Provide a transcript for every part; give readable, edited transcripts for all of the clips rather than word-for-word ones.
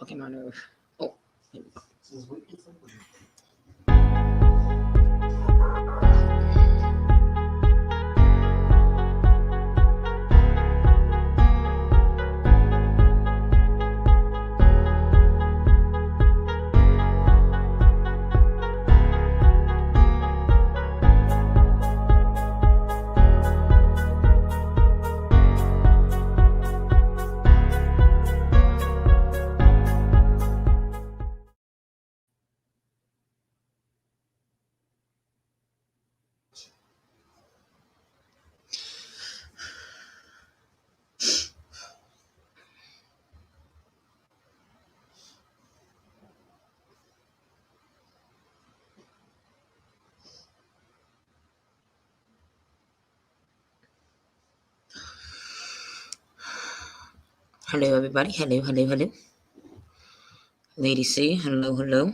fucking my nerve. Oh. Hello, everybody. Hello. Lady C, hello.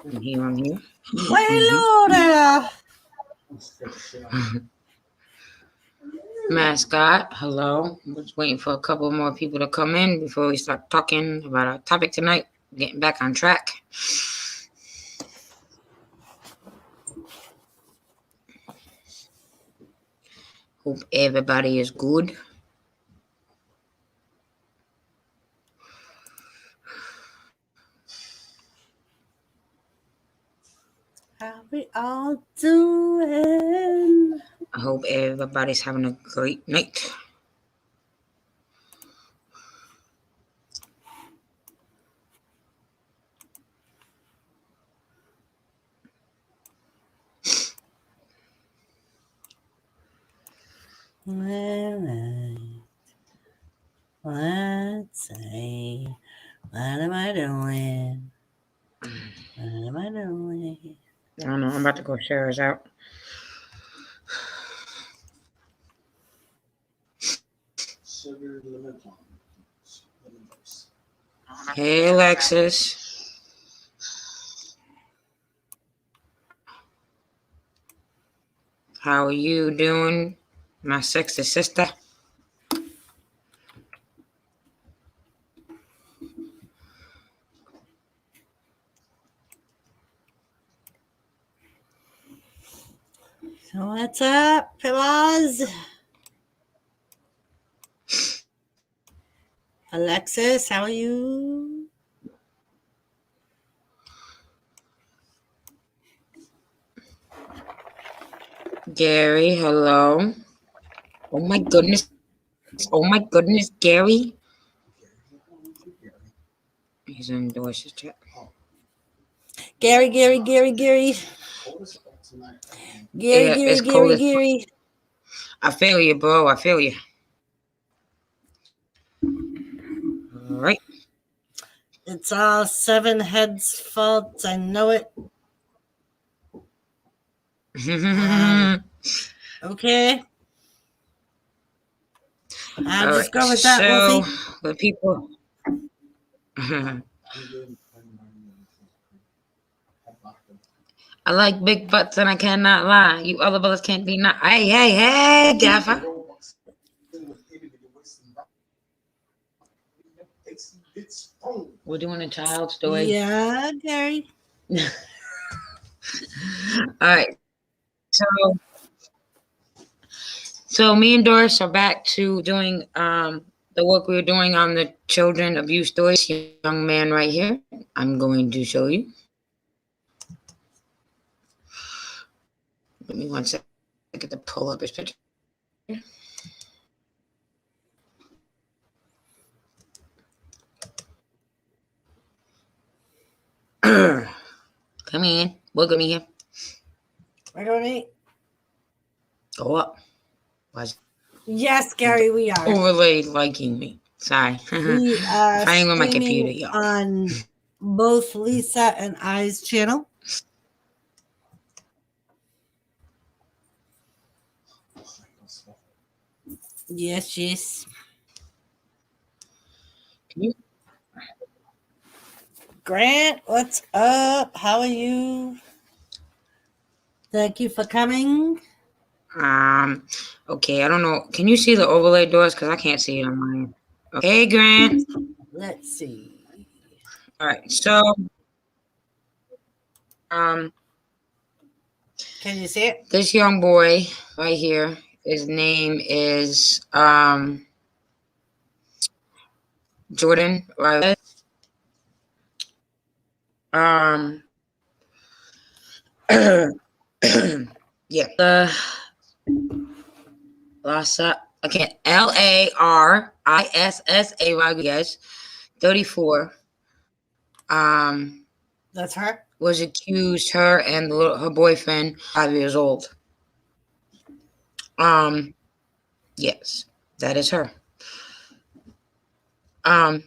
I'm here. Well, hello there. Mascot, hello. I'm just waiting for a couple more people to come in before we start talking about our topic tonight. Getting back on track. Hope everybody is good. How we all doing? I hope everybody's having a great night. Let's see. What am I doing? I don't know. I'm about to go share us out. Hey, Alexis. How are you doing, my sexy sister? So what's up, fellas? Alexis, how are you? Gary, hello. Oh my goodness, Gary. He's in Doris's chat. Gary. Gary. I feel you, bro. I feel you. All right. It's all Seven Heads' fault. I know it. Okay. I'll just go with that, so, Wolfie. the people. I like big butts and I cannot lie. You other brothers can't be not. Hey, Gaffer. We're doing a child story. Yeah, Gary. All right. So me and Doris are back to doing the work we were doing on the children abuse stories. Young man right here. I'm going to show you. Give me 1 second. I get to pull up his picture. Come in. Welcome here. We're going to eat. Go up. Yes, Gary, we are. Overlay liking me. Sorry. We are fighting with my computer, streaming y'all. on both Lisa and I's channel. Yes. Grant, what's up? How are you? Thank you for coming. Um, okay, I don't know. Can you see the overlay doors? Because I can't see it on mine. Okay, Grant. Let's see. All right. So, um, Can you see it? this young boy right here, his name is Jordon Rodriguez. Um, yeah. Okay, Larissa Rodriguez, 34. Um, That's her. was accused her and her boyfriend 5 years old. Um, yes, that is her. Um,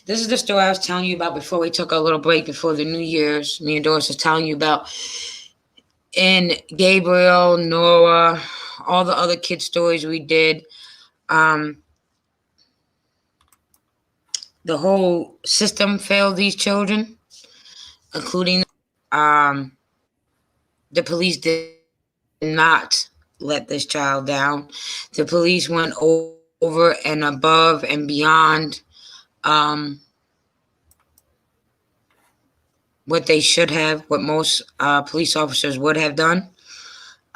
this is the story I was telling you about before we took a little break before the New Year's. Me and Doris was telling you about. And Gabriel, Nora, all the other kid stories we did. Um, the whole system failed these children, including the police did not let this child down. The police went over and above and beyond what they should have, what most police officers would have done.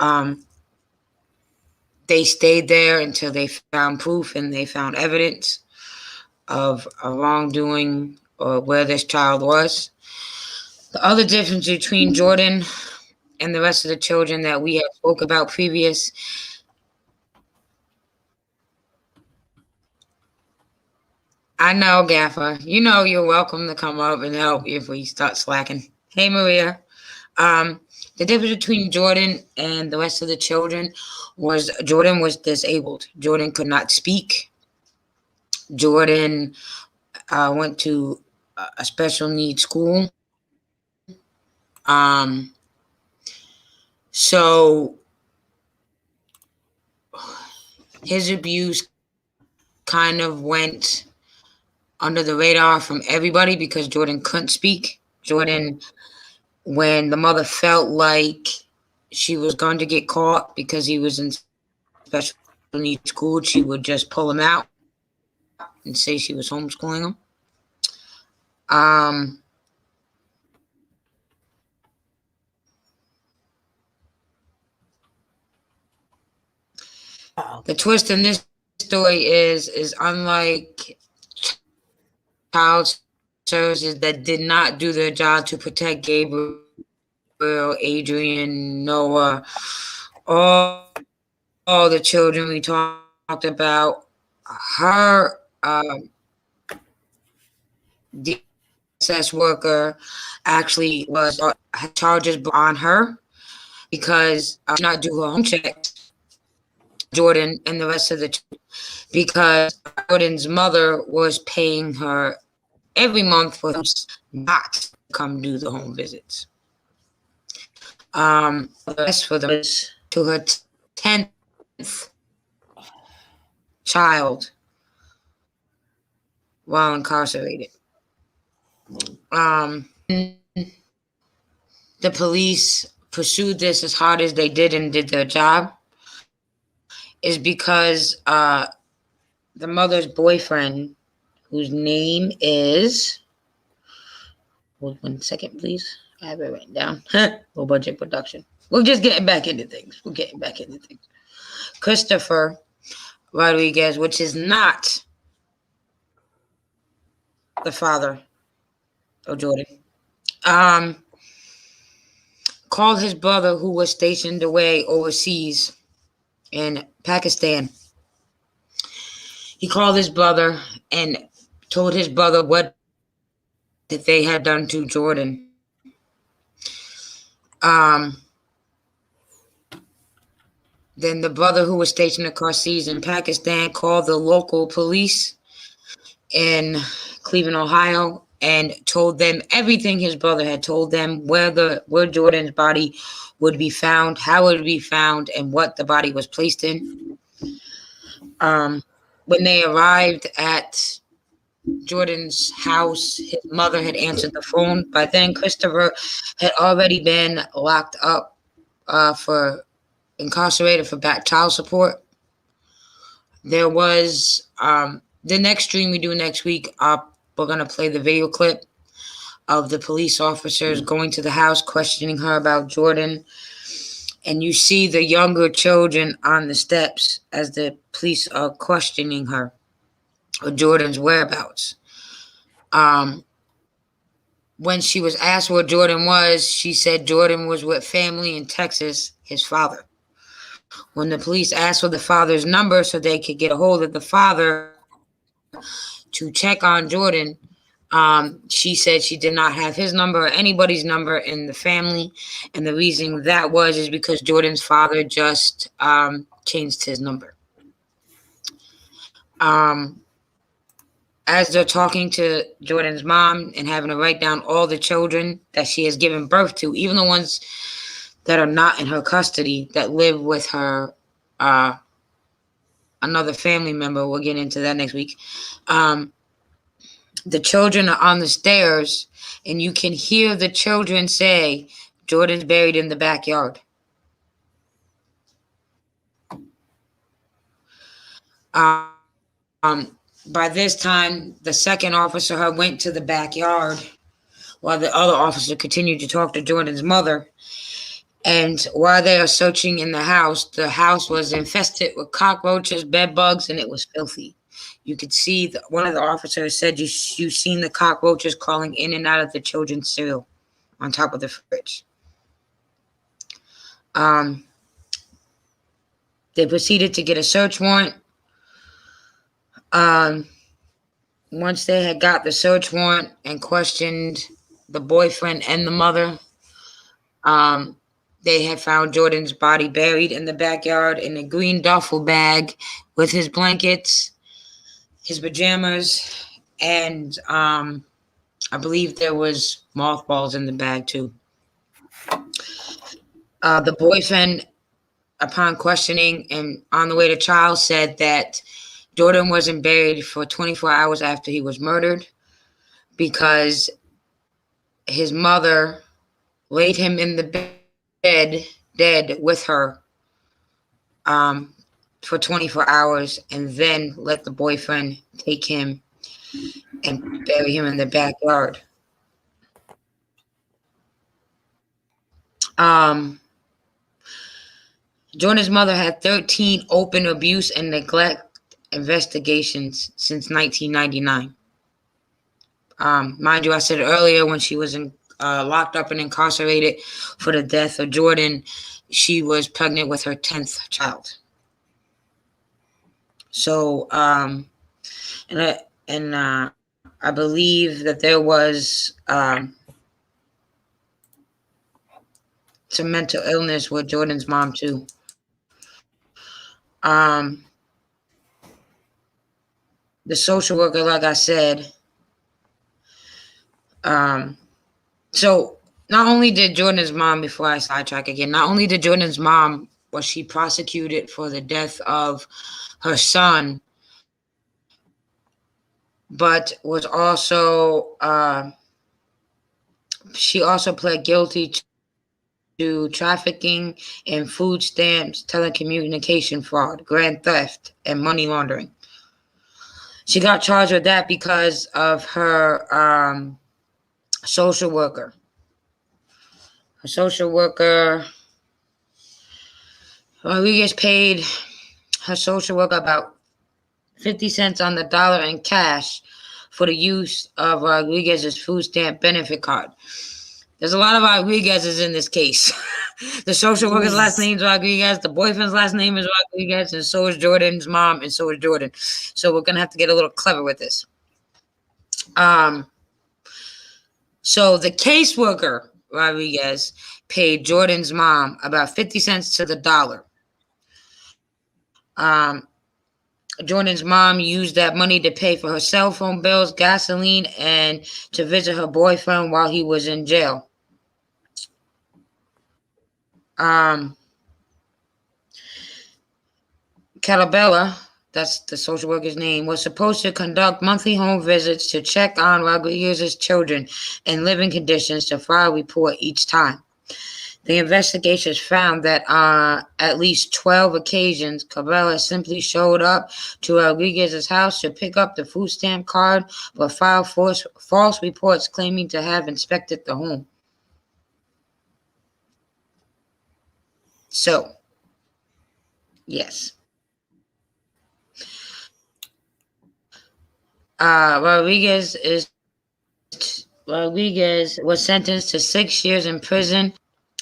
Um, they stayed there until they found proof and they found evidence of a wrongdoing or where this child was. The other difference between Jordon and the rest of the children that we have spoke about previous, I know, Gaffer. You know you're welcome to come up and help if we start slacking. Hey, Maria. Um, the difference between Jordon and the rest of the children was Jordon was disabled. Jordon could not speak. Jordon went to a special needs school. So his abuse kind of went under the radar from everybody because Jordon couldn't speak. Jordon, when the mother felt like she was going to get caught because he was in special needs school, she would just pull him out and say she was homeschooling him. Um, the twist in this story is unlike child services that did not do their job to protect Gabriel, Adrian, Noah, all the children we talked about. Her DSS worker actually had charges on her because she did not do her home checks. Jordon and the rest of the because Jordan's mother was paying her every month for not come do the home visits. The rest for them was to her 10th child while incarcerated. The police pursued this as hard as they did and did their job is because the mother's boyfriend, whose name is, hold 1 second, please. I have it written down. Low budget production. We're just getting back into things. Christopher Rodriguez, which is not the father of Jordan, called his brother, who was stationed away overseas in Pakistan. He called his brother and told his brother what that they had done to Jordan. Then the brother, who was stationed across seas in Pakistan, called the local police in Cleveland, Ohio, and told them everything his brother had told them, where Jordan's body would be found, how it would be found, and what the body was placed in. When they arrived at Jordan's house, his mother had answered the phone. By then, Christopher had already been locked up for incarcerated for back child support. There was the next stream we do next week. We're gonna play the video clip of the police officers going to the house, questioning her about Jordon, and you see the younger children on the steps as the police are questioning her or Jordon's whereabouts. When she was asked where Jordon was, she said Jordon was with family in Texas, his father. When the police asked for the father's number so they could get a hold of the father to check on Jordon, she said she did not have his number or anybody's number in the family. And the reason that was is because Jordon's father just changed his number. As they're talking to Jordon's mom and having to write down all the children that she has given birth to, even the ones that are not in her custody, that live with her, another family member. We'll get into that next week. The children are on the stairs, and you can hear the children say, Jordon's buried in the backyard. By this time, the second officer went to the backyard while the other officer continued to talk to Jordon's mother. And while they are searching in the house was infested with cockroaches, bed bugs, and it was filthy. You could see one of the officers said you've seen the cockroaches crawling in and out of the children's cereal on top of the fridge. They proceeded to get a search warrant. Once they had got the search warrant and questioned the boyfriend and the mother, they had found Jordon's body buried in the backyard in a green duffel bag with his blankets, his pajamas, and I believe there was mothballs in the bag too. The boyfriend, upon questioning and on the way to trial, said that Jordon wasn't buried for 24 hours after he was murdered because his mother laid him in the bed dead with her for 24 hours and then let the boyfriend take him and bury him in the backyard. Jordon's mother had 13 open abuse and neglect investigations since 1999. Mind you, I said earlier when she was locked up and incarcerated for the death of Jordon, she was pregnant with her 10th child. So, I believe that there was some mental illness with Jordon's mom too. The social worker, like I said, so not only did Jordon's mom, before I sidetrack again, not only did Jordon's mom was she prosecuted for the death of her son, but was also she also pled guilty to trafficking in food stamps, telecommunication fraud, grand theft, and money laundering. She got charged with that because of her social worker. Her social worker, Rodriguez paid her social worker about 50 cents on the dollar in cash for the use of Rodriguez's food stamp benefit card. There's a lot of Rodriguez's in this case. The social worker's last name is Rodriguez. The boyfriend's last name is Rodriguez, and so is Jordan's mom, and so is Jordon. So we're gonna have to get a little clever with this. So the caseworker, Rodriguez, paid Jordan's mom about 50 cents to the dollar. Jordan's mom used that money to pay for her cell phone bills, gasoline, and to visit her boyfriend while he was in jail. Calabella, that's the social worker's name, was supposed to conduct monthly home visits to check on Rodriguez's children and living conditions to file a report each time. The investigations found that on at least 12 occasions, Cabela simply showed up to Rodriguez's house to pick up the food stamp card, but filed false reports claiming to have inspected the home. So, yes. Rodriguez was sentenced to 6 years in prison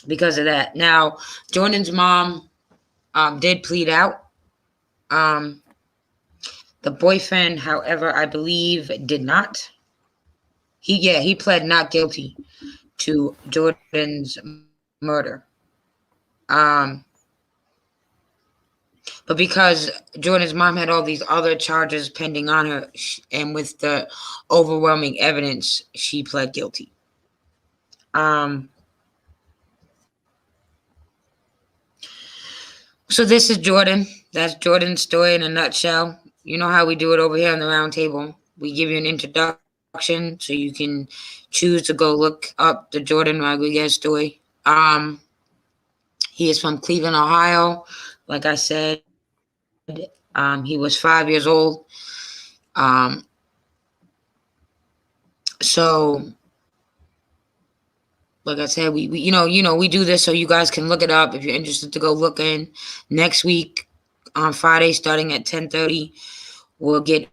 because of that. Now, Jordan's mom did plead out. The boyfriend, however, I believe did not. He pled not guilty to Jordan's murder. But because Jordan's mom had all these other charges pending on her, and with the overwhelming evidence, she pled guilty. So this is Jordan. That's Jordan's story in a nutshell. You know how we do it over here on the round table. We give you an introduction so you can choose to go look up the Jordon Rodriguez story. He is from Cleveland, Ohio. Like I said, he was 5 years old. So, like I said, we we do this so you guys can look it up if you're interested to go look in. Next week on Friday, starting at 10:30, we'll get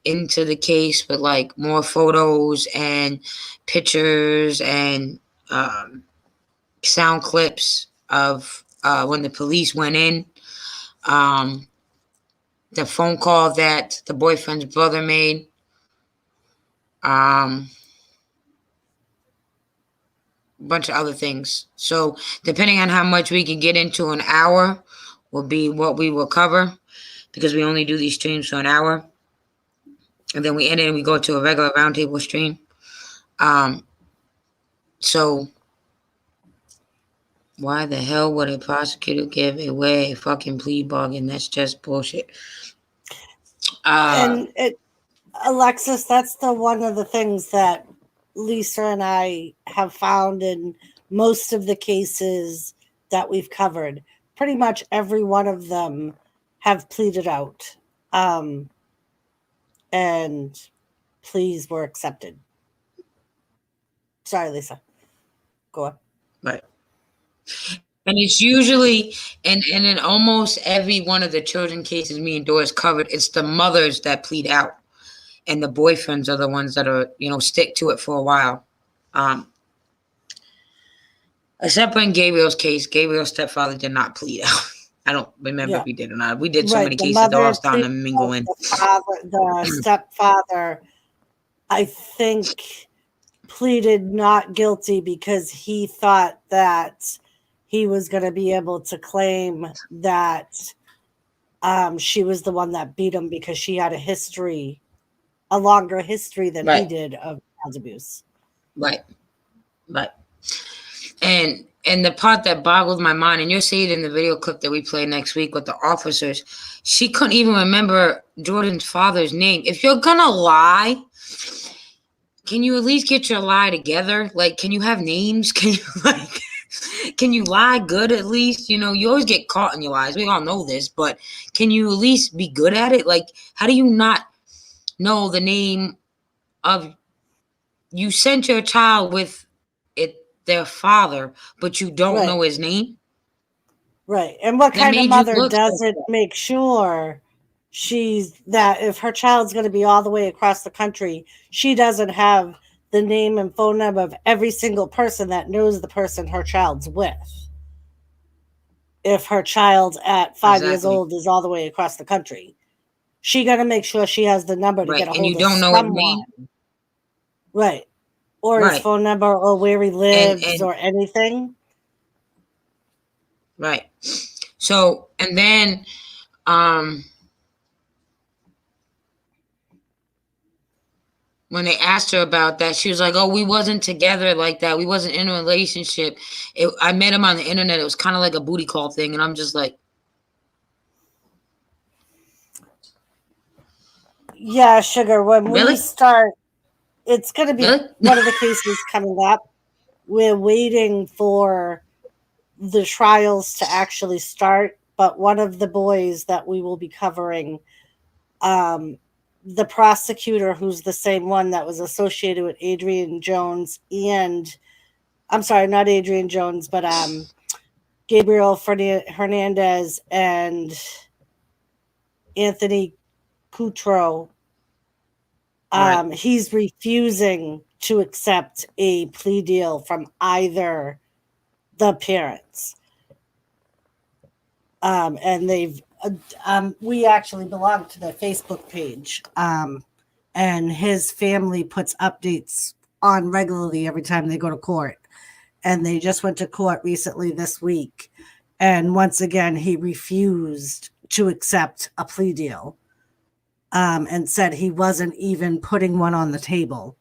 into the case with like more photos and pictures and sound clips of when the police went in. The phone call that the boyfriend's brother made. A bunch of other things. So depending on how much we can get into an hour will be what we will cover, because we only do these streams for an hour. And then we end it and we go to a regular roundtable stream. So why the hell would a prosecutor give away a fucking plea bargain? That's just bullshit. Alexis, that's one of the things that Lisa and I have found in most of the cases that we've covered. Pretty much every one of them have pleaded out, and pleas were accepted. Sorry, Lisa. Go on. Right. And it's usually, and in almost every one of the children cases me and Doris covered, it's the mothers that plead out. And the boyfriends are the ones that are, stick to it for a while. Except for in Gabriel's case, Gabriel's stepfather did not plead out. I don't remember if he did or not. We did so many cases, they're all starting to mingle in. The stepfather, I think, pleaded not guilty because he thought that he was going to be able to claim that she was the one that beat him because she had a longer history than he did of child abuse. Right. And the part that boggles my mind, and you'll see it in the video clip that we play next week with the officers, she couldn't even remember Jordan's father's name. If you're gonna lie, can you at least get your lie together? Like, can you have names? Can you lie good at least? You always get caught in your lies. We all know this, but can you at least be good at it? Like, how do you not know the name of, you sent your child with their father, but you don't know his name? Right. And what kind of mother doesn't make sure that if her child's going to be all the way across the country, she doesn't have the name and phone number of every single person that knows the person her child's with? If her child at 5 years old is all the way across the country, she got to make sure she has the number to get a hold of someone. And you don't know his name? Right. Or his phone number, or where he lives, or anything. Right. So, and then, when they asked her about that, she was like, "Oh, we wasn't together like that. We wasn't in a relationship. I met him on the internet. It was kind of like a booty call thing." And I'm just like, yeah, sugar. When we start, it's going to be one of the cases coming up. We're waiting for the trials to actually start. But one of the boys that we will be covering, the prosecutor, who's the same one that was associated with Adrian Jones and I'm sorry, not Adrian Jones, but Gabriel Hernandez and Anthony Coutro. Right. He's refusing to accept a plea deal from either the parents. And we actually belong to their Facebook page. And his family puts updates on regularly every time they go to court. And they just went to court recently this week. And once again, he refused to accept a plea deal, and said he wasn't even putting one on the table.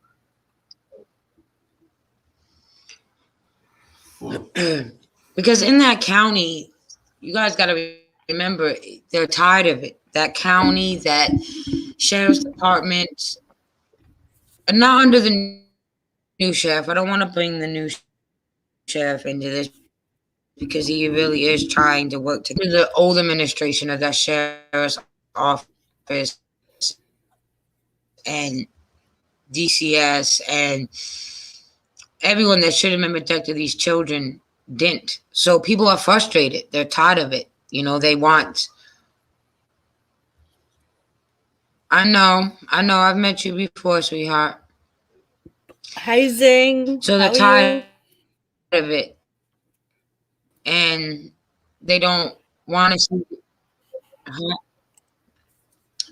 Because in that county, you guys got to remember, they're tired of it. That county, that sheriff's department, not under the new sheriff. I don't want to bring the new sheriff into this because he really is trying to work to the old administration of that sheriff's office and DCS and everyone that should have been protecting these children didn't. So people are frustrated. They're tired of it. They want. I know. I've met you before, sweetheart. Hi, Zing. So they're tired of it. And they don't want to see.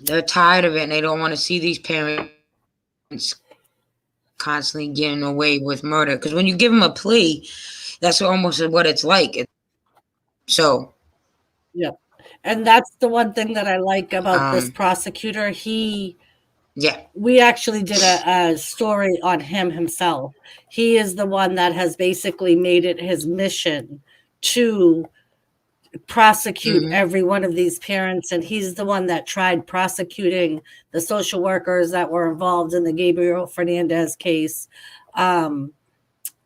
They're tired of it, and they don't want to see these parents constantly getting away with murder. Because when you give them a plea, that's almost what it's like. So. Yeah. And that's the one thing that I like about this prosecutor. We actually did a story on him himself. He is the one that has basically made it his mission to prosecute every one of these parents. And he's the one that tried prosecuting the social workers that were involved in the Gabriel Fernandez case. And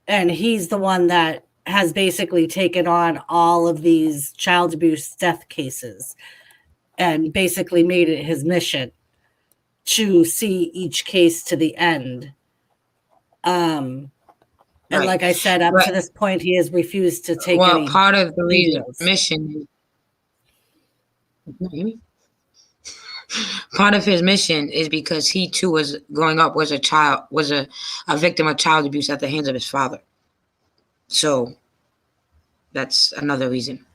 he's the one that has basically taken on all of these child abuse death cases and basically made it his mission to see each case to the end. And like I said, up to this point, he has refused to take any. Part of the reason mission. Part of his mission is because he too was growing up was a victim of child abuse at the hands of his father. So that's another reason.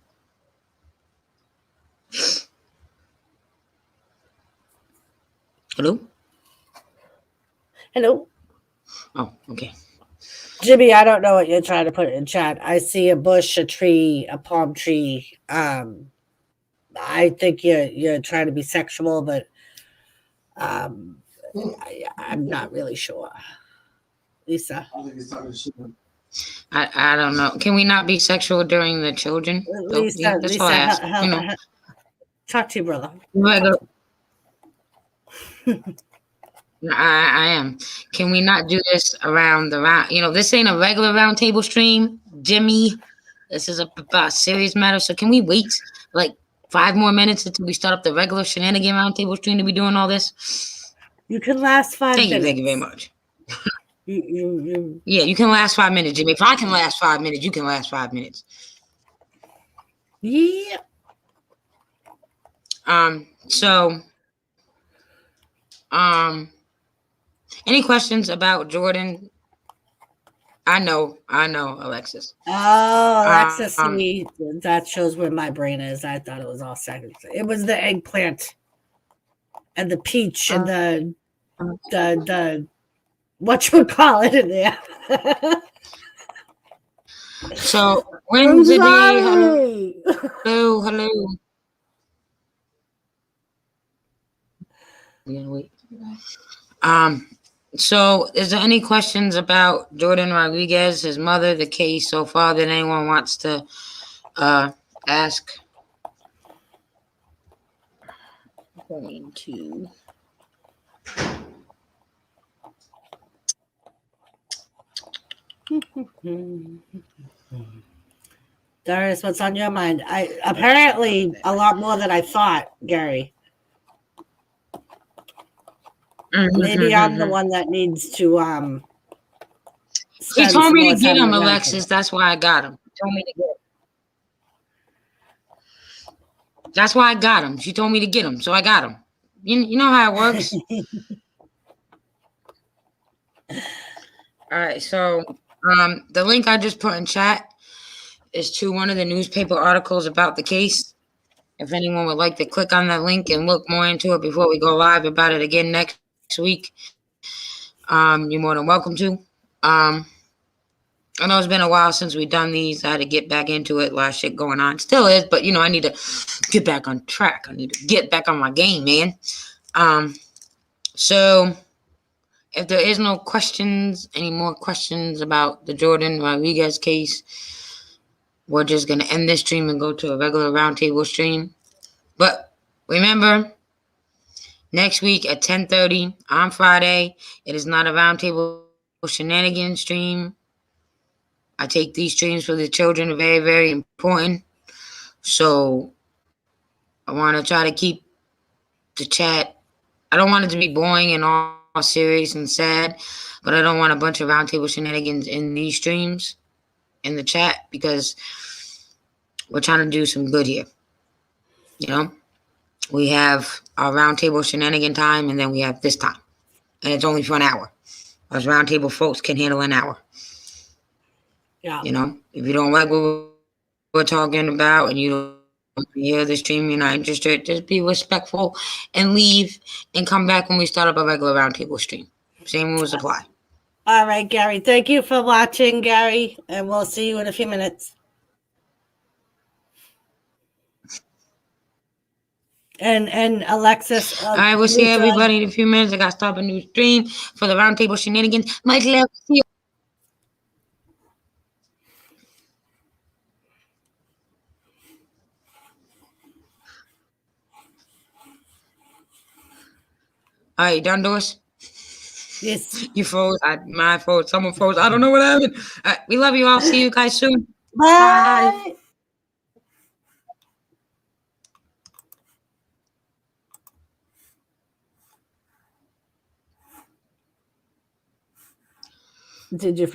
Hello? Hello. Oh, okay. Jimmy, I don't know what you're trying to put in chat. I see a bush, a tree, a palm tree. I think you're trying to be sexual, but I'm not really sure. Lisa. I don't know. Can we not be sexual during the children? Lisa, that's all I ask. Talk to your brother. I am. Can we not do this around the round? This ain't a regular round table stream, Jimmy. This is a serious matter. So can we wait like 5 more minutes until we start up the regular shenanigan round table stream to be doing all this? You can last 5 minutes. Thank you very much. Yeah, you can last 5 minutes, Jimmy. If I can last 5 minutes, you can last 5 minutes. Yeah. So, any questions about Jordon? I know, Alexis. Oh, Alexis, that shows where my brain is. I thought it was all seconds. It was the eggplant and the peach and the whatchamacallit in there. So Wednesday, hello. Yeah, wait. So is there any questions about Jordon Rodriguez, his mother, the case so far that anyone wants to ask? Going to Darius, what's on your mind? Apparently a lot more than I thought, Gary. Maybe I'm the one that needs to He spend told some me more to get time him, with Alexis. That's why I got him. He told me to get him. That's why I got him. She told me to get him, so I got him. You know how it works. All right, so the link I just put in chat is to one of the newspaper articles about the case. If anyone would like to click on that link and look more into it before we go live about it again next week, you're more than welcome to. I know it's been a while since we've done these. I had to get back into it. A lot of shit going on. Still is, but I need to get back on track. I need to get back on my game, man. So if there is no questions, any more questions about the Jordon Rodriguez case, we're just going to end this stream and go to a regular roundtable stream. But remember, next week at 10:30 on Friday, it is not a roundtable shenanigans stream. I take these streams for the children very, very important. So I want to try to keep the chat. I don't want it to be boring and all serious and sad, but I don't want a bunch of roundtable shenanigans in these streams in the chat because we're trying to do some good here. We have our roundtable shenanigan time, and then we have this time, and it's only for an hour. Us roundtable folks can handle an hour. Yeah. If you don't like what we're talking about and you don't hear the stream, you're not interested, just be respectful and leave and come back when we start up a regular roundtable stream. Same rules apply. All right, Gary. Thank you for watching, Gary, and we'll see you in a few minutes. And Alexis. All right, we'll see everybody in a few minutes. I got to start a new stream for the roundtable shenanigans. Mike, let's see you. All right, done, Doris? Yes. You froze. My fault. Someone froze. I don't know what happened. All right, we love you all. See you guys soon. Bye. Did you